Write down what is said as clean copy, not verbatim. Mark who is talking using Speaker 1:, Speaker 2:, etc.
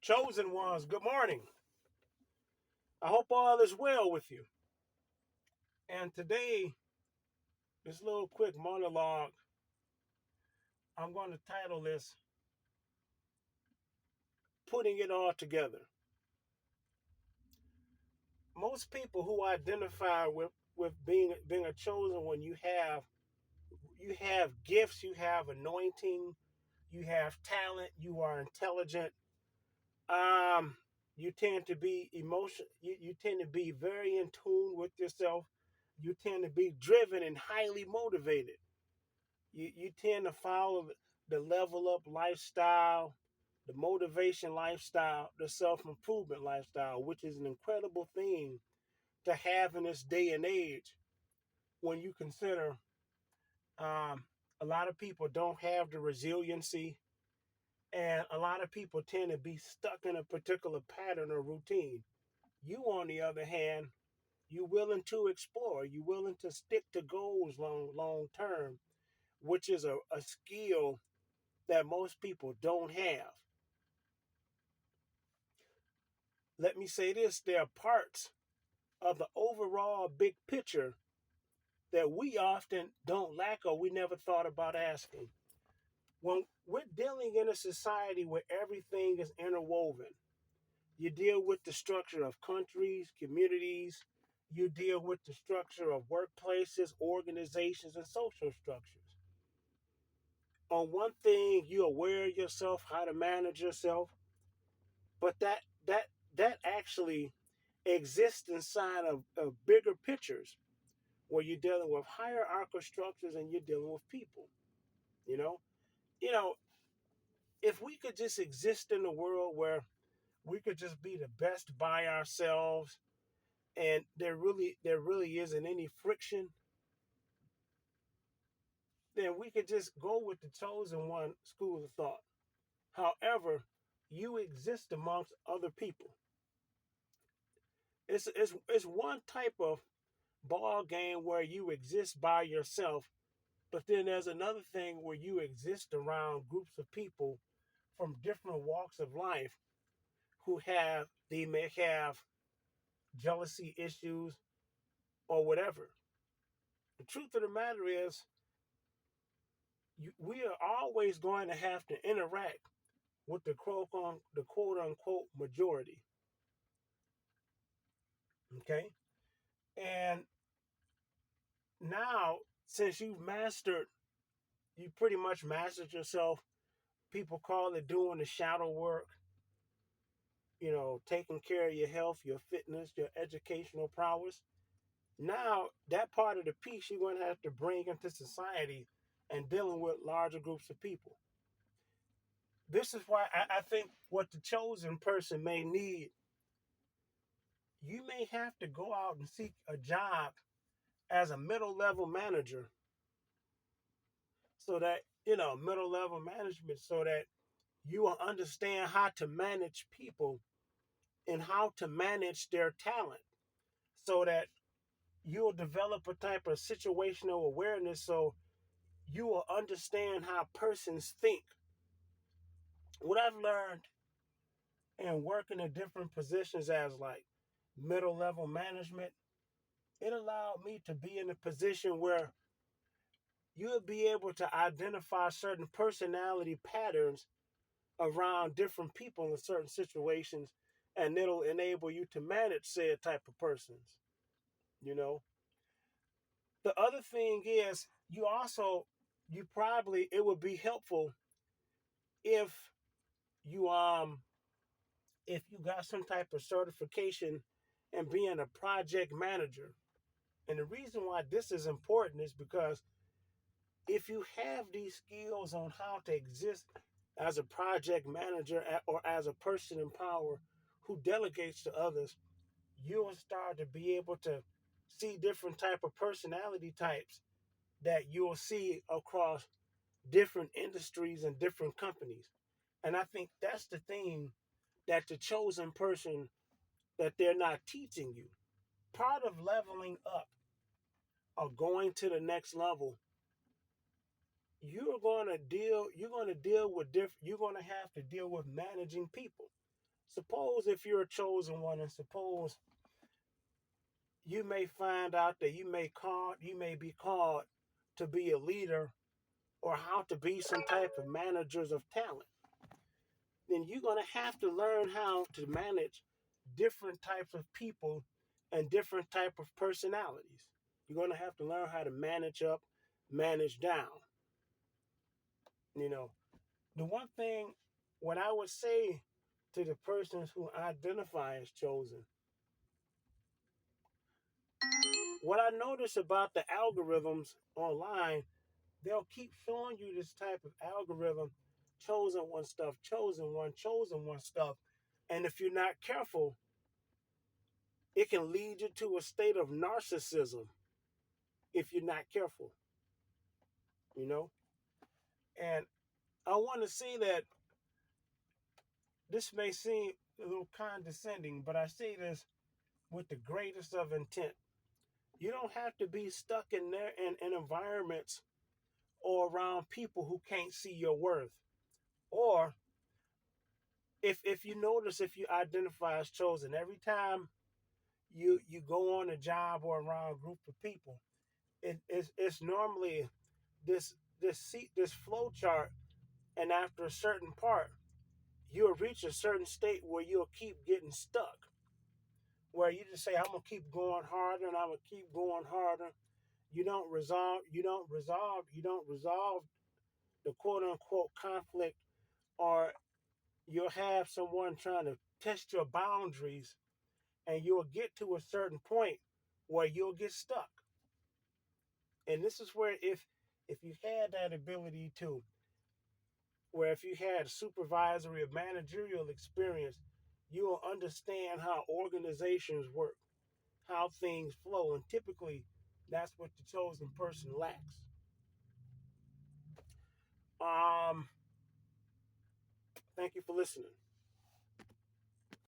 Speaker 1: Chosen ones, good morning. I hope all is well with you. And today, this little quick monologue, I'm going to title this Putting It All Together. Most people who identify with being a chosen one, you have gifts, you have anointing, you have talent, you are intelligent. Um, you tend to be you tend to be very in tune with yourself. You tend to be driven and highly motivated. You tend to follow the level up lifestyle, the motivation lifestyle, the self improvement lifestyle, which is an incredible thing to have in this day and age when you consider um, a lot of people don't have the resiliency, and a lot of people tend to be stuck in a particular pattern or routine. You, on the other hand, you willing to explore, you willing to stick to goals long term, which is a skill that most people don't have. Let me say this, there are parts of the overall big picture that we often don't lack or we never thought about asking. When we're dealing in a society where everything is interwoven, you deal with the structure of countries, communities, you deal with the structure of workplaces, organizations, and social structures. On one thing, you're aware of yourself, how to manage yourself, but that actually exists inside of bigger pictures where you're dealing with hierarchical structures and you're dealing with people. You know, you know, if we could just exist in a world where we could just be the best by ourselves and there really isn't any friction, then we could just go with the chosen one school of thought. However, you exist amongst other people. It's one type of ball game where you exist by yourself, but then there's another thing where you exist around groups of people from different walks of life they may have jealousy issues or whatever. The truth of the matter is, we are always going to have to interact with the quote unquote majority. Okay, and now since you pretty much mastered yourself. People call it doing the shadow work, taking care of your health, your fitness, your educational prowess. Now, that part of the piece you're going to have to bring into society and dealing with larger groups of people. This is why I think what the chosen person may need, you may have to go out and seek a job as a middle level manager so that, middle level management, so that you will understand how to manage people and how to manage their talent so that you'll develop a type of situational awareness so you will understand how persons think. What I've learned in working in different positions as like middle level management, it allowed me to be in a position where you'll be able to identify certain personality patterns around different people in certain situations, and it'll enable you to manage said type of persons. You know, the other thing is you probably it would be helpful if you if you got some type of certification and being a project manager. And the reason why this is important is because if you have these skills on how to exist as a project manager or as a person in power who delegates to others, you'll start to be able to see different type of personality types that you'll see across different industries and different companies. And I think that's the thing that the chosen person that they're not teaching you. Part of leveling up or going to the next level, you're going to deal with you're going to have to deal with managing people. Suppose if you're a chosen one, and suppose you may find out that you may be called to be a leader or how to be some type of managers of talent, then you're going to have to learn how to manage different types of people and different type of personalities. You're going to have to learn how to manage up, manage down. You know, the one thing, what I would say to the persons who identify as chosen, what I notice about the algorithms online, they'll keep showing you this type of algorithm, chosen one stuff. And if you're not careful, it can lead you to a state of narcissism if you're not careful, you know? And I want to say that this may seem a little condescending, but I say this with the greatest of intent. You don't have to be stuck in there in environments or around people who can't see your worth. Or if you notice, if you identify as chosen, every time you go on a job or around a group of people, it's normally this flow chart, and after a certain part, you'll reach a certain state where you'll keep getting stuck, where you just say, I'm gonna keep going harder and I'm gonna keep going harder. You don't resolve the quote unquote conflict, or you'll have someone trying to test your boundaries, and you'll get to a certain point where you'll get stuck. And this is where if you had that ability to, where if you had supervisory or managerial experience, you will understand how organizations work, how things flow, and typically that's what the chosen person lacks. Um, Thank you for listening.